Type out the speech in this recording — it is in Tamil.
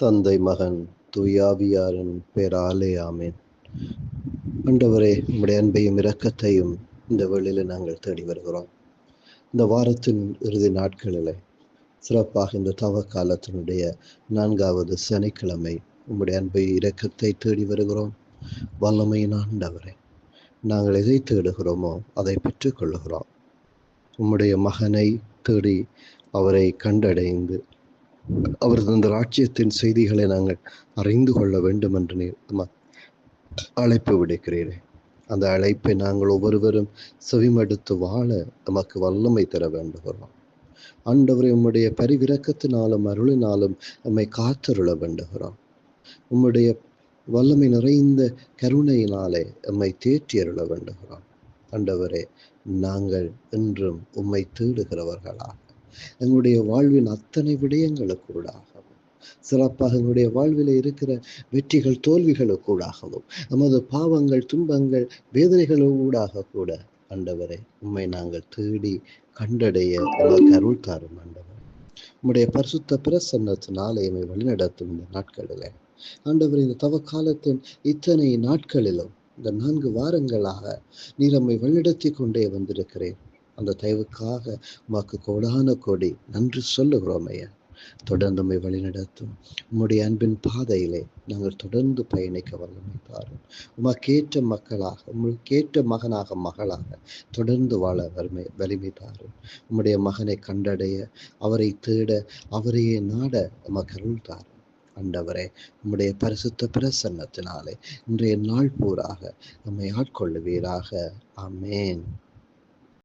தந்தை மகன் தூயாவியாரின் பேராலே ஆமென். ஆண்டவரே, உம்முடைய அன்பையும் இரக்கத்தையும் இந்த வேளையில நாங்கள் தேடி வருகிறோம். இந்த வாரத்தின் இறுதி நாட்களிலே சிறப்பாக இந்த தவ காலத்தினுடைய 4வது சனிக்கிழமை உம்முடைய அன்பை இரக்கத்தை தேடி வருகிறோம். வல்லமையின் ஆண்டவரே, நாங்கள் எதை தேடுகிறோமோ அதை பெற்றுக்கொள்ளுகிறோம். உம்முடைய மகனை தேடி அவரை கண்டடைந்து அவரது அந்த ராஜ்யத்தின் செய்திகளை நாங்கள் அறிந்து கொள்ள வேண்டும் என்று நீர் அழைப்பு விடுக்கிறீரே. அந்த அழைப்பை நாங்கள் ஒவ்வொருவரும் செவிமடுத்து வாழ நமக்கு வல்லமை தர வேண்டுகிறோம். ஆண்டவரை, உம்முடைய பரிவிரக்கத்தினாலும் அருளினாலும் நம்மை காத்தருள வேண்டுகிறோம். உம்முடைய வல்லமை நிறைந்த கருணையினாலே நம்மை தேற்றி அருள வேண்டுகிறோம். ஆண்டவரே, நாங்கள் என்றும் உம்மை தேடுகிறவர்களாக எங்களுடைய வாழ்வின் அத்தனை விடயங்களுக்கூடாகவும், சிறப்பாக எங்களுடைய வாழ்வில் இருக்கிற வெற்றிகள் தோல்விகளுக்கூடாகவும், நமது பாவங்கள் துன்பங்கள் வேதனைகளூடாக கூட ஆண்டவரே, உம்மை நாங்கள் தேடி கண்டடைய எங்களுக்கு அருள் தாரும். ஆண்டவரே, உம்முடைய பரிசுத்த பிரசன்னத்தினாலே எம்மை வழிநடத்தும் இந்த நாட்களிலே ஆண்டவரே, இந்த தவ காலத்தின் இத்தனை நாட்களிலும் இந்த 4 வாரங்களாக நீர் நம்மை வழிநடத்தி கொண்டே வந்திருக்கிறேன். அந்த தயவுக்காக உமக்கு கோடான கோடி நன்றி சொல்லுகிறோம் ஐயா. தொடர்ந்து நம்மை வழிநடத்தும் உம்முடைய அன்பின் பாதையிலே நாங்கள் தொடர்ந்து பயணிக்க வல்லமை தாரும். உமக்கேற்ற மக்களாக, உமக்கேற்ற மகனாக மகளாக தொடர்ந்து வாழ வலிமை தாரும். உம்முடைய மகனை கண்டடைய, அவரை தேட, அவரையே நாட உமக்கு அருள் தாரும். ஆண்டவரே, உம்முடைய பரிசுத்த பிரசன்னத்தினாலே இன்றைய நாள் பூராக நம்மை ஆட்கொள்ளுவீராக. ஆமென்.